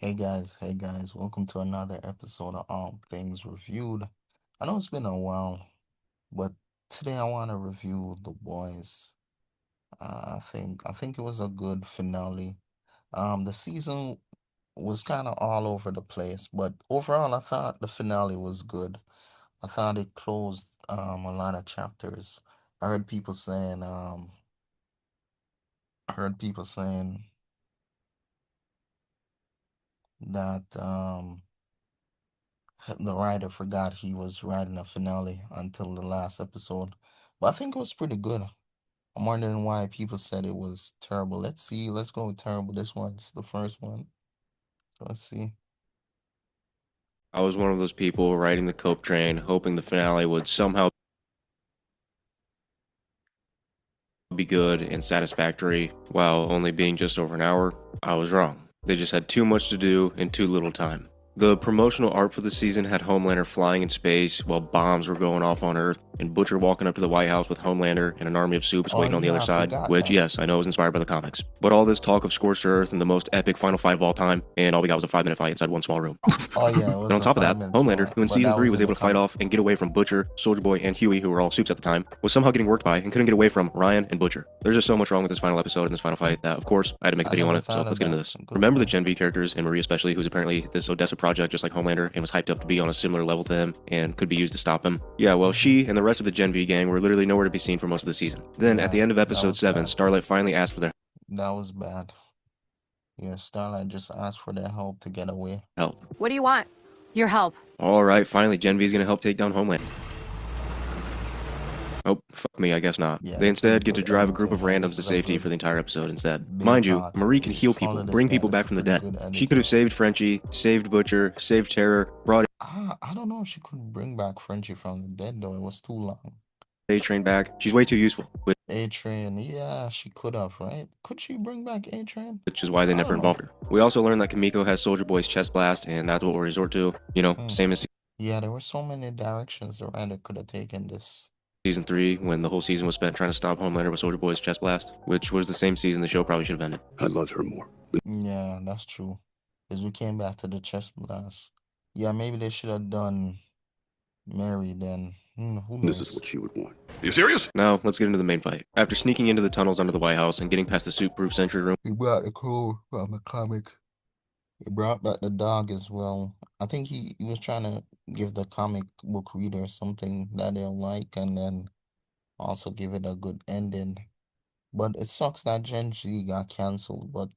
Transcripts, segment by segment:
Hey guys, welcome to another episode of All Things Reviewed. I know it's been a while, but today I want to review The Boys. I think it was a good finale. The season was kind of all over the place, but overall I thought the finale was good. I thought it closed a lot of chapters. I heard people saying I heard people saying that the writer forgot he was writing a finale until the last episode. But I think it was pretty good. I'm wondering why people said it was terrible. Let's see. Let's go with terrible. This one's the first one. So let's see. I was one of those people riding the cope train, hoping the finale would somehow be good and satisfactory, while only being just over an hour. I was wrong. They just had too much to do in too little time. The promotional art for the season had Homelander flying in space while bombs were going off on Earth, and Butcher walking up to the White House with Homelander and an army of soups Oh waiting on the other yeah, I side, forgot which, that. yes, I know is inspired by the comics. But all this talk of scorched Earth and the most epic final fight of all time, and all we got was a 5-minute fight inside one small room. Oh yeah, it And on was a top of five that, minutes Homelander, fight, who in but season that 3 was was in able the to fight comic. off and get away from Butcher, Soldier Boy, and Huey, who were all soups at the time, was somehow getting worked by and couldn't get away from Ryan and Butcher. There's just so much wrong with this final episode and this final fight that, of course, I had to make a I video on never it, so thought let's of get into that. this. Good Remember the point. Gen V characters, and Marie especially, who's apparently this Odessa project just like Homelander and was hyped up to be on a similar level to him and could be used to stop him? Yeah, well, Hmm. she and the rest of the Gen V gang were literally nowhere to be seen for most of the season. Then, at the Yeah, end of that episode was 7, bad. Starlight finally asked for their That was bad. Yeah, Starlight just asked for their help to get away. help. What do you want? Your help. Alright, finally, Gen V's gonna help take down Homelander. Oh, fuck me, I guess not. Yeah, They they instead did get to good drive a group of editing, and randoms this to is a safety good for the entire episode instead. big Mind you, thoughts. Marie can If you heal follow people, this bring guy, people this back is from the pretty dead. good She could editing. have saved Frenchie, saved Butcher, saved Terror, brought I don't know if she could bring back Frenchie from the dead though. It was too long. A-Train back. She's way too useful, A-Train, yeah, she could have, right? Could she bring back A-Train? which is why they I never don't know. involved her. We also learned that Kamiko has Soldier Boy's chest blast, and that's what we'll resort to. Hmm. Same as Yeah, there were so many directions the writer could have taken this. season 3, when the whole season was spent trying to stop Homelander with Soldier Boy's chest blast, which was the same season the show probably should have ended. I loved her more. Yeah, that's true. Because we came back to the chest blast. Yeah, maybe they should have done Mary then. Who This is knows? what she would want. Are you serious? Now, let's get into the main fight. After sneaking into the tunnels under the White House and getting past the suit-proof sentry room, He brought the crew from the comic. He brought back the dog as well. I think he was trying to give the comic book reader something that they'll like and then also give it a good ending. But it sucks that Gen Z got canceled. But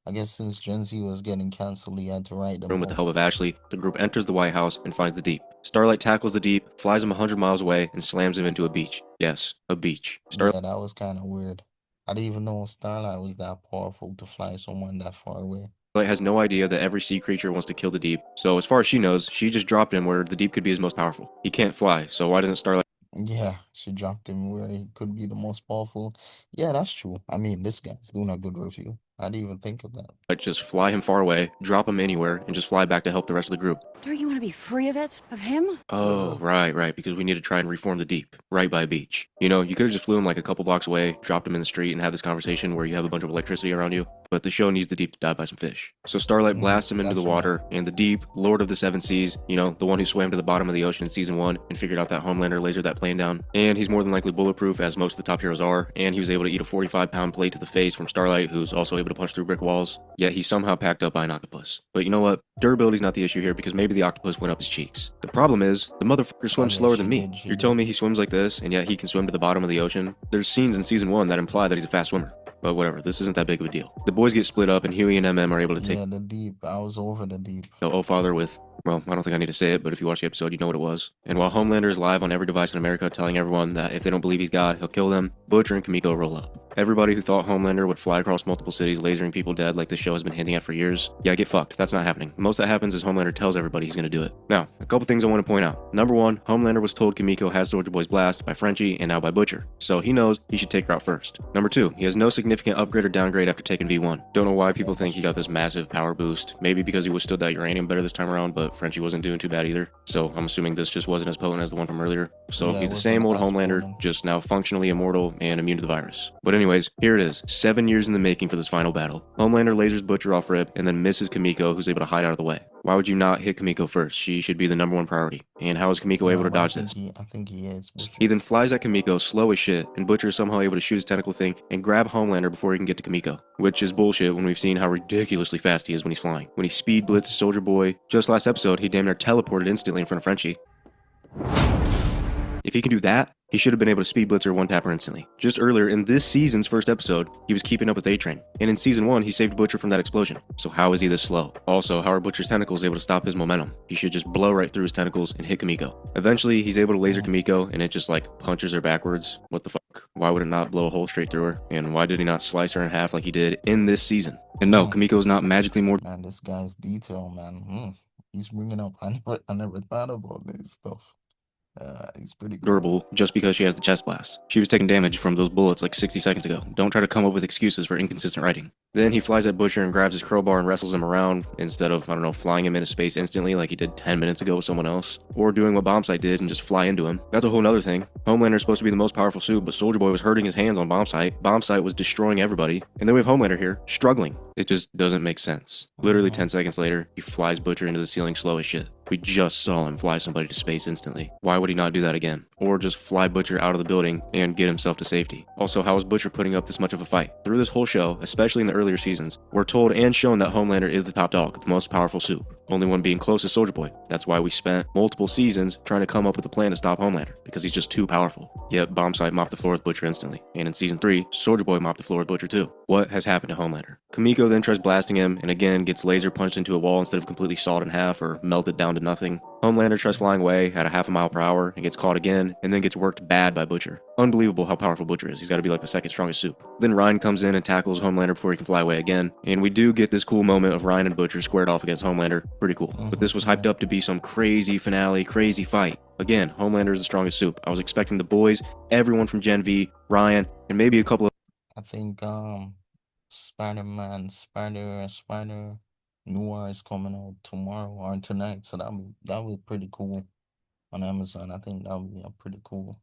I guess since Gen Z was getting canceled, he had to write them with the help out. of Ashley, the group enters the White House and finds the Deep. Starlight tackles the Deep, flies him 100 miles away, and slams him into a beach. Yes, a beach. Starlight Yeah, that was kind of weird. I didn't even know Starlight was that powerful to fly someone that far away. has no idea that every sea creature wants to kill the Deep, so as far as she knows, she just dropped him where the Deep could be his most powerful. He can't fly, so why doesn't Starlight Yeah, she dropped him where he could be the most powerful. Yeah, that's true. I mean, this guy's doing a good review. I didn't even think of that. just fly him far away, drop him anywhere, and just fly back to help the rest of the group? Don't you want to be free of it? Of him? Oh, right, because we need to try and reform the Deep, right by a beach. You could have just flew him like a couple blocks away, dropped him in the street, and had this conversation where you have a bunch of electricity around you. But the show needs the Deep to die by some fish. So Starlight blasts him into That's the water, and the Deep, Lord of the Seven Seas, the one who swam to the bottom of the ocean in season 1 and figured out that Homelander lasered that plane down. And he's more than likely bulletproof, as most of the top heroes are, and he was able to eat a 45-pound plate to the face from Starlight, who's also able to punch through brick walls. Yet he's somehow packed up by an octopus. But you know what? Durability's not the issue here, because maybe the octopus went up his cheeks. The problem is, the motherfucker swims yeah, slower she than me. did, she You're did. telling me he swims like this, and yet he can swim to the bottom of the ocean? There's scenes in season 1 that imply that he's a fast swimmer. But whatever, this isn't that big of a deal. The boys get split up, and Huey and MM are able to take Yeah, the Deep. I was over the Deep. the O-Father with, well, I don't think I need to say it, but if you watch the episode, you know what it was. And while Homelander is live on every device in America telling everyone that if they don't believe he's God, he'll kill them, Butcher and Kamiko roll up. Everybody who thought Homelander would fly across multiple cities lasering people dead like this show has been hinting at for years, yeah, get fucked. That's not happening. Most that happens is Homelander tells everybody he's gonna do it. Now, a couple things I want to point out. Number 1, Homelander was told Kamiko has Soldier Boy's blast by Frenchie and now by Butcher, so he knows he should take her out first. Number 2, he has no significant upgrade or downgrade after taking V1. Don't know why people think he got this massive power boost. Maybe because he withstood that uranium better this time around, but Frenchie wasn't doing too bad either. So I'm assuming this just wasn't as potent as the one from earlier. So Yeah, he's it the wasn't same old as Homelander, potent. just now functionally immortal and immune to the virus. But anyways, here it is, 7 years in the making for this final battle. Homelander lasers Butcher off rip and then misses Kimiko, who's able to hide out of the way. Why would you not hit Kimiko first? She should be the #1 priority. And how is Kimiko able to dodge this? I think he is Butcher. He then flies at Kimiko slow as shit, and Butcher is somehow able to shoot his tentacle thing and grab Homelander before he can get to Kimiko. Which is bullshit when we've seen how ridiculously fast he is when he's flying. When he speed blitzes Soldier Boy, just last episode, he damn near teleported instantly in front of Frenchie. If he can do that, he should have been able to speed blitz her one-tapper instantly. Just earlier in this season's first episode, he was keeping up with A-Train. And in season 1, he saved Butcher from that explosion. So how is he this slow? Also, how are Butcher's tentacles able to stop his momentum? He should just blow right through his tentacles and hit Kimiko. Eventually, he's able to laser Kimiko, and it just punches her backwards. What the fuck? Why would it not blow a hole straight through her? And why did he not slice her in half like he did in this season? And no, Kimiko's not magically more... Man, this guy's detail, man. He's bringing up... I never thought about this stuff. He's pretty durable just because she has the chest blast. She was taking damage from those bullets 60 seconds ago. Don't try to come up with excuses for inconsistent writing. Then he flies at Butcher and grabs his crowbar and wrestles him around instead of, flying him into space instantly like he did 10 minutes ago with someone else. Or doing what Bombsight did and just fly into him. That's a whole nother thing. Homelander is supposed to be the most powerful suit, but Soldier Boy was hurting his hands on Bombsight. Bombsight was destroying everybody. And then we have Homelander here, struggling. It just doesn't make sense. Literally 10 seconds later, he flies Butcher into the ceiling slow as shit. We just saw him fly somebody to space instantly. Why would he not do that again? Or just fly Butcher out of the building and get himself to safety? Also, how is Butcher putting up this much of a fight? Through this whole show, especially in the earlier seasons, we're told and shown that Homelander is the top dog, the most powerful suit. Only one being close is Soldier Boy. That's why we spent multiple seasons trying to come up with a plan to stop Homelander, because he's just too powerful. Yet Bombsight mopped the floor with Butcher instantly. And in season 3, Soldier Boy mopped the floor with Butcher too. What has happened to Homelander? Kimiko then tries blasting him, and again gets laser punched into a wall instead of completely sawed in half or melted down to nothing. Homelander tries flying away at a half a mile per hour and gets caught again, and then gets worked bad by Butcher. Unbelievable how powerful Butcher is. He's got to be like the second strongest suit. Then Ryan comes in and tackles Homelander before he can fly away again, and we do get this cool moment of Ryan and Butcher squared off against Homelander. Pretty cool. But this was hyped up to be some crazy finale, crazy fight. Again, Homelander is the strongest suit. I was expecting the boys, everyone from Gen V, Ryan, and maybe a couple of... I think Spider-Man, Spider Noir is coming out tomorrow or tonight, so that'll be pretty cool on Amazon. I think that'll be a pretty cool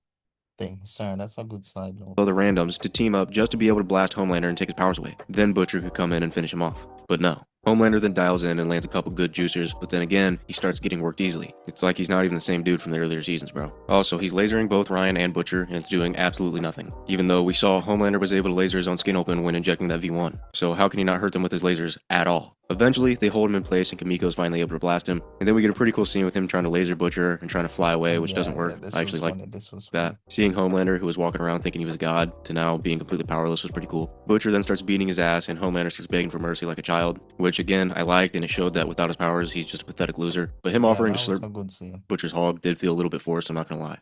thing. Sorry, that's a good side note. Other randoms to team up just to be able to blast Homelander and take his powers away. Then Butcher could come in and finish him off. But no. Homelander then dials in and lands a couple good juicers, but then again, he starts getting worked easily. It's like he's not even the same dude from the earlier seasons, bro. Also, he's lasering both Ryan and Butcher, and it's doing absolutely nothing. Even though we saw Homelander was able to laser his own skin open when injecting that V1. So how can he not hurt them with his lasers at all? Eventually, they hold him in place and Kimiko's finally able to blast him. And then we get a pretty cool scene with him trying to laser Butcher and trying to fly away, which doesn't work. I actually like that. Seeing Homelander, who was walking around thinking he was a god, to now being completely powerless was pretty cool. Butcher then starts beating his ass and Homelander starts begging for mercy like a child, which again, I liked, and it showed that without his powers, he's just a pathetic loser. But him offering to slurp Butcher's hog did feel a little bit forced, I'm not gonna lie.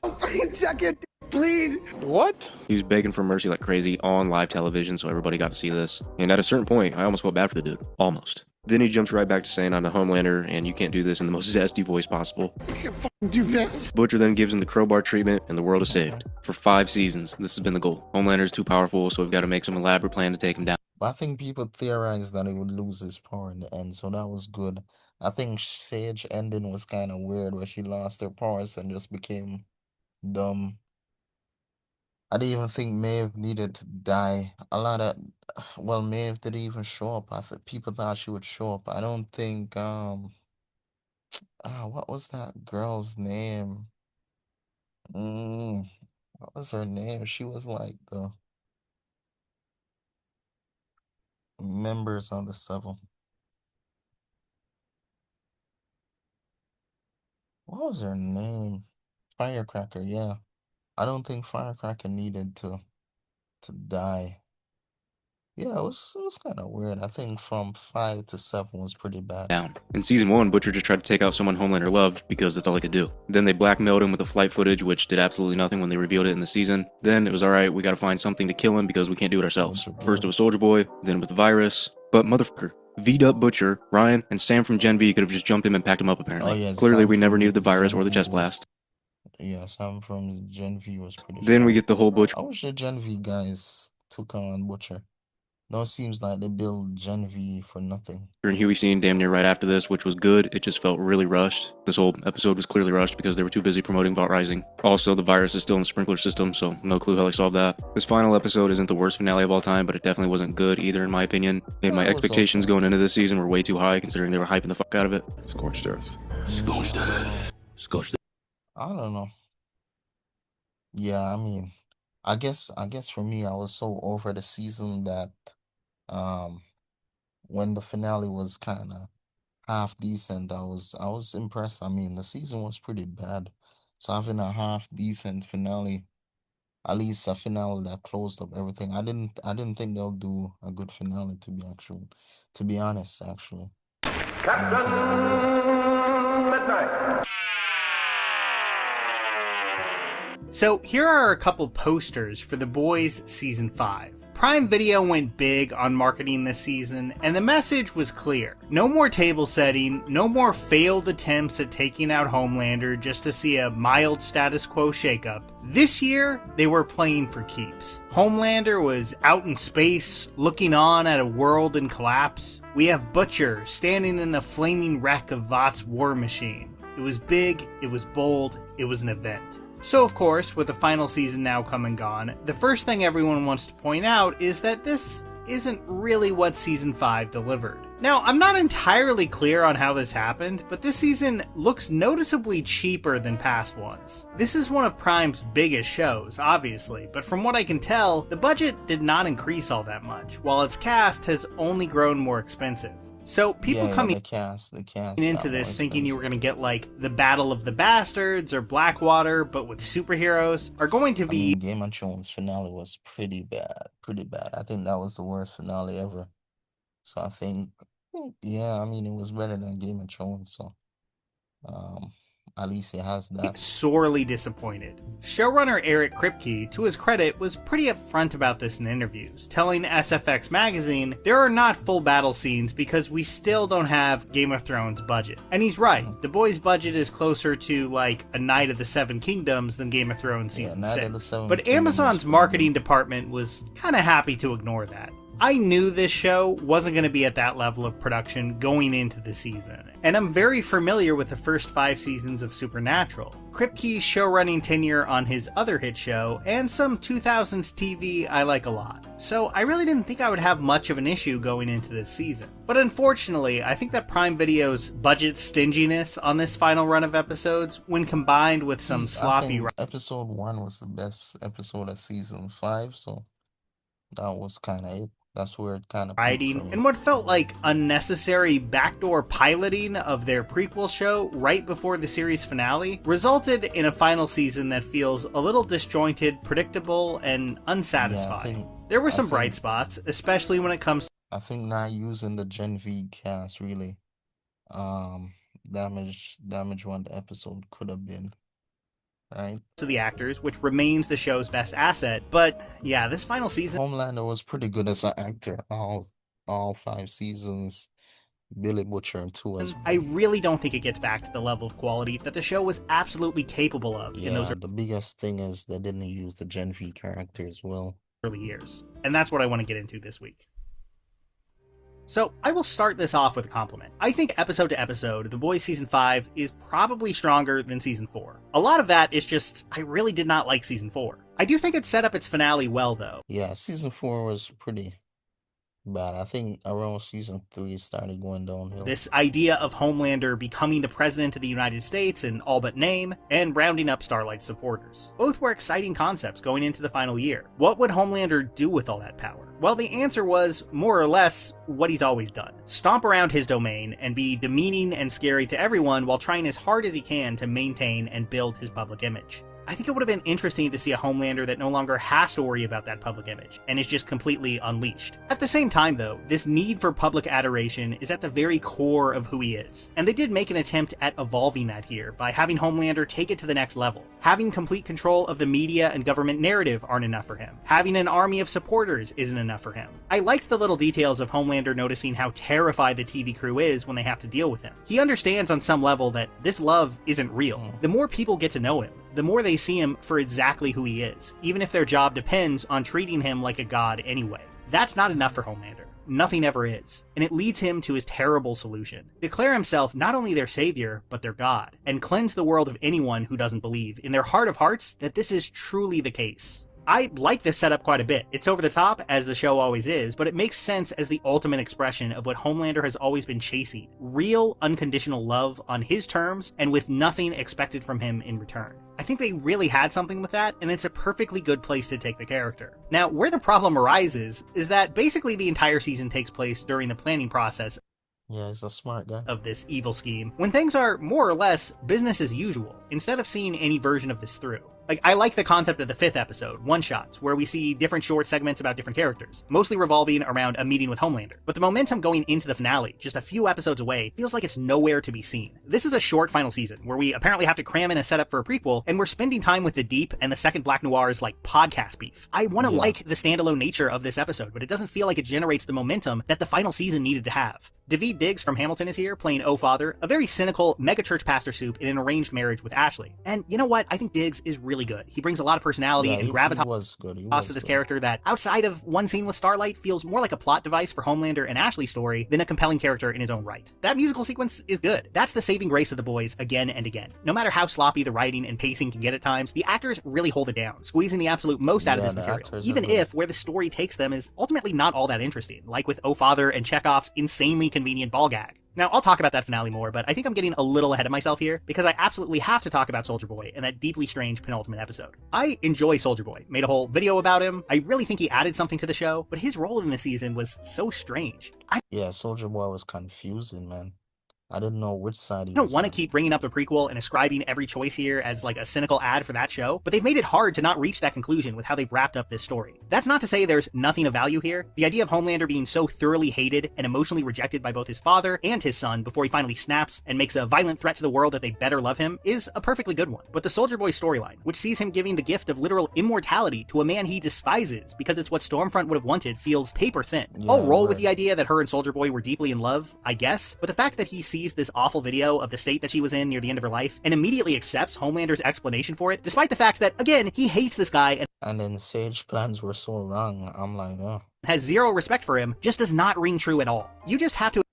Please. What? He was begging for mercy like crazy on live television, so everybody got to see this. And at a certain point, I almost felt bad for the dude. Almost. Then he jumps right back to saying, I'm the Homelander, and you can't do this in the most zesty voice possible. I can't fucking do this. Butcher then gives him the crowbar treatment, and the world is saved. For 5 seasons, this has been the goal. Homelander is too powerful, so we've got to make some elaborate plan to take him down. But I think people theorized that he would lose his power in the end, so that was good. I think Sage ending was kind of weird, where she lost her powers and just became dumb. I didn't even think Maeve needed to die. Maeve didn't even show up. People thought she would show up. I don't think, what was that girl's name? What was her name? She was like the members of the Seven. What was her name? Firecracker, yeah. I don't think Firecracker needed to die. Yeah, it was kind of weird. I think from 5 to 7 was pretty bad. Down. In season 1, Butcher just tried to take out someone Homelander loved because that's all he could do. Then they blackmailed him with the flight footage, which did absolutely nothing when they revealed it in the season. Then it was alright, we gotta find something to kill him because we can't do it ourselves. First it was Soldier Boy, then it was the virus. But motherfucker, V'd up Butcher, Ryan, and Sam from Gen V could have just jumped him and packed him up apparently. Oh, yeah, clearly Sam we never from needed the virus Gen or the V chest was- blast. Yeah, Sam from Gen V was pretty Then we strong. get the whole Butcher I wish the Gen V guys took on Butcher. No, it seems like they build Gen V for nothing. And Huey scene damn near right after this, which was good. It just felt really rushed. This whole episode was clearly rushed because they were too busy promoting Bot Rising. Also, the virus is still in the sprinkler system, so no clue how they solved that. This final episode isn't the worst finale of all time, but it definitely wasn't good either, in my opinion. And my It was expectations okay. going into this season were way too high, considering they were hyping the fuck out of it. Scorched earth. Scorched earth. I don't know. Yeah, I mean, I guess for me, I was so over the season that um when the finale was kind of half decent, I was impressed. I mean, the season was pretty bad. So having a half decent finale, at least a finale that closed up everything. I didn't think they'll do a good finale to be honest, actually. I didn't think they would. So here are a couple posters for The Boys Season 5. Prime Video went big on marketing this season, and the message was clear. No more table setting, no more failed attempts at taking out Homelander just to see a mild status quo shakeup. This year, they were playing for keeps. Homelander was out in space, looking on at a world in collapse. We have Butcher standing in the flaming wreck of Vought's war machine. It was big, it was bold, it was an event. So of course, with the final season now come and gone, the first thing everyone wants to point out is that this isn't really what Season 5 delivered. Now, I'm not entirely clear on how this happened, but this season looks noticeably cheaper than past ones. This is one of Prime's biggest shows, obviously, but from what I can tell, the budget did not increase all that much, while its cast has only grown more expensive. So people coming the cast into got this more thinking you were expensive. going to get like the Battle of the Bastards or Blackwater, but with superheroes, are going to I be mean, Game of Thrones finale was pretty bad, pretty bad. I think that was the worst finale ever. So yeah, I mean, it was better than Game of Thrones. So, um, at least it has that. sorely disappointed. Showrunner Eric Kripke, to his credit, was pretty upfront about this in interviews, telling SFX magazine there are not full battle scenes because we still don't have Game of Thrones budget. And he's right. The Boys' budget is closer to like a Night of the Seven Kingdoms than Game of Thrones season Night of the 6. Seven But Kingdoms Amazon's was pretty marketing good. department was kind of happy to ignore that. I knew this show wasn't going to be at that level of production going into the season, and I'm very familiar with the first 5 seasons of Supernatural, Kripke's showrunning tenure on his other hit show, and some 2000s TV I like a lot. So I really didn't think I would have much of an issue going into this season. But unfortunately, I think that Prime Video's budget stinginess on this final run of episodes, when combined with some I sloppy think episode 1 was the best episode of season 5, so that was kind of it. That's where it kind of peaked for writing, me. and what felt like unnecessary backdoor piloting of their prequel show right before the series finale resulted in a final season that feels a little disjointed, predictable, and unsatisfying. There were some bright spots, especially when it comes I think not using the Gen V cast really damage what the episode could have been. Right? to the actors, which remains the show's best asset. But yeah, this final season Homelander was pretty good as an actor all 5 seasons. Billy Butcher too as well. I really don't think it gets back to the level of quality that the show was absolutely capable of in those The biggest thing is they didn't use the Gen V character as well. early years. And that's what I want to get into this week. So, I will start this off with a compliment. I think episode to episode, The Boys Season 5 is probably stronger than Season 4. A lot of that is just, I really did not like Season 4. I do think it set up its finale well, though. Yeah, season 4 was pretty bad. I think around season 3 it started going downhill. This idea of Homelander becoming the president of the United States in all but name, and rounding up Starlight's supporters. Both were exciting concepts going into the final year. What would Homelander do with all that power? Well, the answer was, more or less, what he's always done. Stomp around his domain and be demeaning and scary to everyone while trying as hard as he can to maintain and build his public image. I think it would have been interesting to see a Homelander that no longer has to worry about that public image, and is just completely unleashed. At the same time, though, this need for public adoration is at the very core of who he is, and they did make an attempt at evolving that here by having Homelander take it to the next level. Having complete control of the media and government narrative aren't enough for him. Having an army of supporters isn't enough for him. I liked the little details of Homelander noticing how terrified the TV crew is when they have to deal with him. He understands on some level that this love isn't real. The more people get to know him, the more they see him for exactly who he is, even if their job depends on treating him like a god anyway. That's not enough for Homelander. Nothing ever is. And it leads him to his terrible solution. Declare himself not only their savior, but their god, and cleanse the world of anyone who doesn't believe, in their heart of hearts, that this is truly the case. I like this setup quite a bit. It's over the top, as the show always is, but it makes sense as the ultimate expression of what Homelander has always been chasing. Real, unconditional love on his terms, and with nothing expected from him in return. I think they really had something with that, and it's a perfectly good place to take the character. Now, where the problem arises is that basically the entire season takes place during the planning process Yeah, he's a smart guy. of this evil scheme, when things are more or less business as usual, instead of seeing any version of this through. Like, I like the concept of the 5th episode, one-shots, where we see different short segments about different characters, mostly revolving around a meeting with Homelander. But the momentum going into the finale, just a few episodes away, feels like it's nowhere to be seen. This is a short final season, where we apparently have to cram in a setup for a prequel, and we're spending time with the Deep and the second Black Noir's, like, podcast beef. I want to like the standalone nature of this episode, but it doesn't feel like it generates the momentum that the final season needed to have. Daveed Diggs from Hamilton is here, playing O-Father, a very cynical megachurch pastor soup in an arranged marriage with Ashley. And you know what? I think Diggs is really good. He brings a lot of personality and gravitas He was good. to this character that, outside of one scene with Starlight, feels more like a plot device for Homelander and Ashley's story than a compelling character in his own right. That musical sequence is good. That's the saving grace of The Boys again and again. No matter how sloppy the writing and pacing can get at times, the actors really hold it down, squeezing the absolute most out of this material, even if where the story takes them is ultimately not all that interesting, like with O-Father and Chekhov's insanely convenient ball gag. Now, I'll talk about that finale more, but I think I'm getting a little ahead of myself here, because I absolutely have to talk about Soldier Boy and that deeply strange penultimate episode. I enjoy Soldier Boy, made a whole video about him. I really think he added something to the show, but his role in the season was so strange. Yeah, Soldier Boy was confusing, man. I didn't know which side he I don't was want to on. keep bringing up the prequel and ascribing every choice here as like a cynical ad for that show, but they've made it hard to not reach that conclusion with how they've wrapped up this story. That's not to say there's nothing of value here. The idea of Homelander being so thoroughly hated and emotionally rejected by both his father and his son before he finally snaps and makes a violent threat to the world that they better love him is a perfectly good one. But the Soldier Boy storyline, which sees him giving the gift of literal immortality to a man he despises because it's what Stormfront would have wanted, feels paper thin. Yeah, I'll roll with right. the idea that her and Soldier Boy were deeply in love, I guess, but the fact that he sees this awful video of the state that she was in near the end of her life and immediately accepts Homelander's explanation for it, despite the fact that, again, he hates this guy and And then Sage plans were so wrong. I'm like, oh. has zero respect for him, just does not ring true at all. You just have to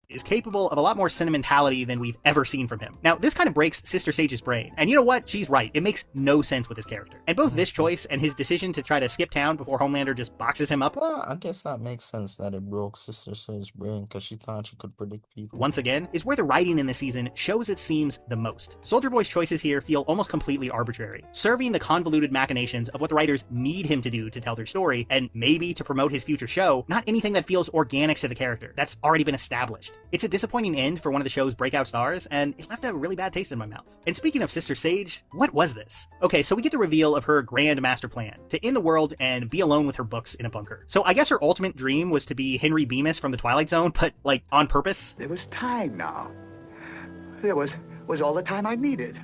is capable of a lot more sentimentality than we've ever seen from him. Now, this kind of breaks Sister Sage's brain, and you know what? She's right. It makes no sense with his character. And both this choice and his decision to try to skip town before Homelander just boxes him up Well, I guess that makes sense that it broke Sister Sage's brain because she thought she could predict people. once again, is where the writing in this season shows its seams the most. Soldier Boy's choices here feel almost completely arbitrary, serving the convoluted machinations of what the writers need him to do to tell their story, and maybe to promote his future show, not anything that feels organic to the character that's already been established. It's a disappointing end for one of the show's breakout stars, and it left a really bad taste in my mouth. And speaking of Sister Sage, what was this? Okay, so we get the reveal of her grand master plan, to end the world and be alone with her books in a bunker. So I guess her ultimate dream was to be Henry Bemis from The Twilight Zone, but like on purpose? There was time now. There was all the time I needed.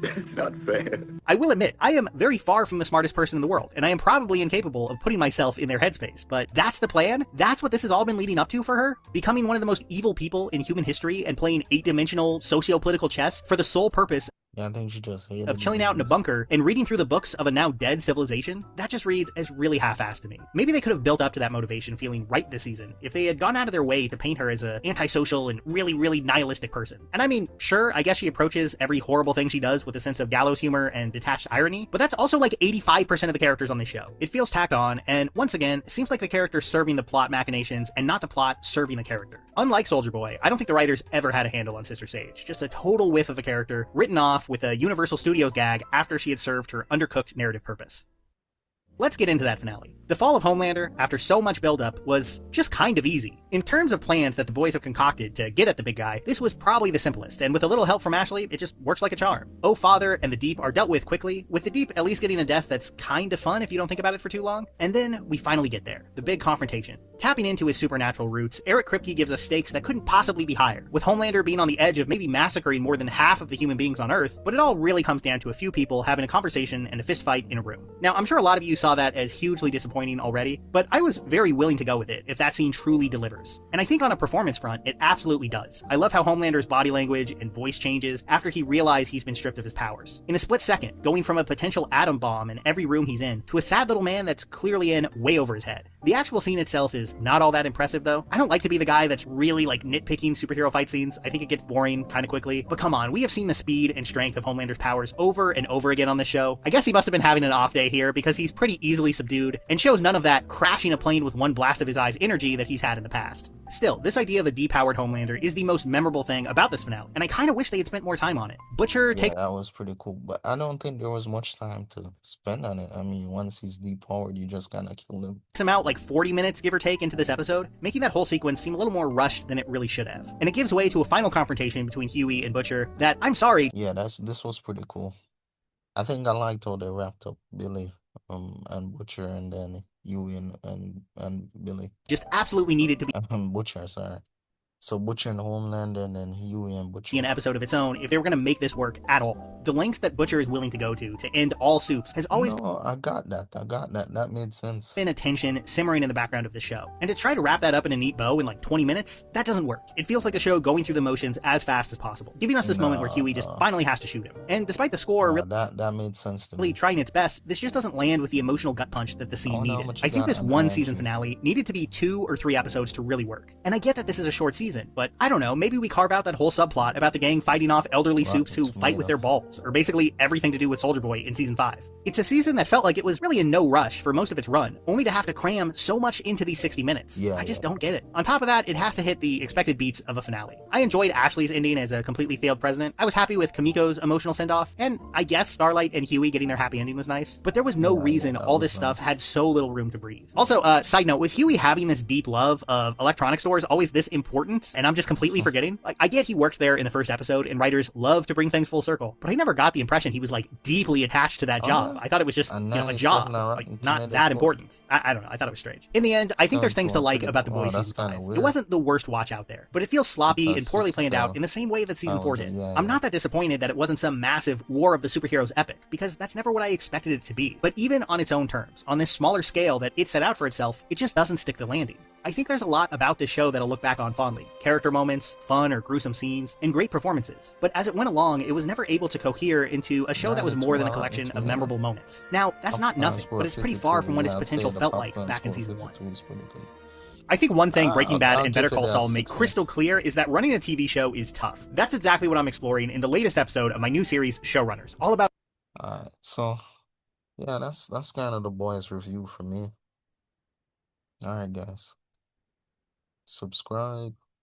It's not fair. I will admit, I am very far from the smartest person in the world, and I am probably incapable of putting myself in their headspace, but that's the plan? That's what this has all been leading up to for her? Becoming one of the most evil people in human history and playing 8-dimensional socio-political chess for the sole purpose Yeah, I think she just hated of chilling out in a movies. bunker and reading through the books of a now dead civilization? That just reads as really half-assed to me. Maybe they could have built up to that motivation feeling right this season if they had gone out of their way to paint her as a antisocial and really, really nihilistic person. And I mean, sure, I guess she approaches every horrible thing she does with a sense of gallows humor and detached irony, but that's also like 85% of the characters on the show. It feels tacked on, and once again, it seems like the character serving the plot machinations and not the plot serving the character. Unlike Soldier Boy, I don't think the writers ever had a handle on Sister Sage, just a total whiff of a character written off with a Universal Studios gag after she had served her undercooked narrative purpose. Let's get into that finale. The fall of Homelander, after so much buildup, was just kind of easy. In terms of plans that the boys have concocted to get at the big guy, this was probably the simplest, and with a little help from Ashley, it just works like a charm. O-Father and the Deep are dealt with quickly, with the Deep at least getting a death that's kind of fun if you don't think about it for too long. And then we finally get there, the big confrontation. Tapping into his supernatural roots, Eric Kripke gives us stakes that couldn't possibly be higher, with Homelander being on the edge of maybe massacring more than half of the human beings on Earth, but it all really comes down to a few people having a conversation and a fist fight in a room. Now, I'm sure a lot of you saw that as hugely disappointing already, but I was very willing to go with it if that scene truly delivers. And I think on a performance front, it absolutely does. I love how Homelander's body language and voice changes after he realizes he's been stripped of his powers. In a split second, going from a potential atom bomb in every room he's in to a sad little man that's clearly in way over his head. The actual scene itself is not all that impressive though. I don't like to be the guy that's really like nitpicking superhero fight scenes. I think it gets boring kind of quickly. But come on, we have seen the speed and strength of Homelander's powers over and over again on this show. I guess he must have been having an off day here because he's pretty easily subdued and shows none of that crashing a plane with one blast of his eyes energy that he's had in the past. Still, this idea of a depowered Homelander is the most memorable thing about this finale, and I kind of wish they had spent more time on it. Butcher takes that was pretty cool, but I don't think there was much time to spend on it. I mean, once he's depowered, you just gotta kill him. him out like 40 minutes, give or take, into this episode, making that whole sequence seem a little more rushed than it really should have. And it gives way to a final confrontation between Huey and Butcher that, I'm sorry, Yeah, this was pretty cool. I think I liked how they wrapped up Billy, and Butcher, and then Huey and Billy. just absolutely needed to be Butcher, sorry. So Butcher and Homelander, and then Huey and Butcher. an episode of its own if they were going to make this work at all. The lengths that Butcher is willing to go to end all soups has always No, I got that. That made sense. been a tension simmering in the background of the show. And to try to wrap that up in a neat bow in like 20 minutes, that doesn't work. It feels like the show going through the motions as fast as possible, giving us this moment where Huey just finally has to shoot him. And despite the score That made sense to really me. trying its best, this just doesn't land with the emotional gut punch that the scene Oh, no, needed. but you I think got this it, one man. season finale needed to be 2 or 3 episodes to really work. And I get that this is a short season, but I don't know, maybe we carve out that whole subplot about the gang fighting off elderly soups who Rocket fight with their Tomato. balls, or basically everything to do with Soldier Boy in season 5. It's a season that felt like it was really in no rush for most of its run, only to have to cram so much into these 60 minutes. Yeah, I just yeah. don't get it. On top of that, it has to hit the expected beats of a finale. I enjoyed Ashley's ending as a completely failed president. I was happy with Kamiko's emotional send-off, and I guess Starlight and Huey getting their happy ending was nice, but there was no Yeah, reason that all was this stuff nice. had so little room to breathe. Also, side note, was Huey having this deep love of electronic stores always this important, and I'm just completely forgetting? Like, I get he worked there in the first episode, and writers love to bring things full circle, but I never got the impression he was, like, deeply attached to that job. yeah. I thought it was just, And a 97 job, on like, Rotten not Tomatoes that score. important. I don't know, I thought it was strange. In the end, I think there's things to like about The Boys that's season 5. kinda It weird. wasn't the worst watch out there, but it feels sloppy and poorly planned out 67. in the same way that season Oh, 4 did. yeah, I'm yeah. not that disappointed that it wasn't some massive War of the Superheroes epic, because that's never what I expected it to be. But even on its own terms, on this smaller scale that it set out for itself, it just doesn't stick the landing. I think there's a lot about this show that I'll look back on fondly. Character moments, fun or gruesome scenes, and great performances. But as it went along, it was never able to cohere into a show that was more than a collection of memorable moments. Now, that's not nothing, but it's pretty far from what its potential felt like back in season 1. I think one thing Breaking Bad and Better Call Saul make crystal clear is that running a TV show is tough. That's exactly what I'm exploring in the latest episode of my new series, Showrunners, all about Alright, so yeah, that's kind of The Boys review for me. Alright, guys. Subscribe.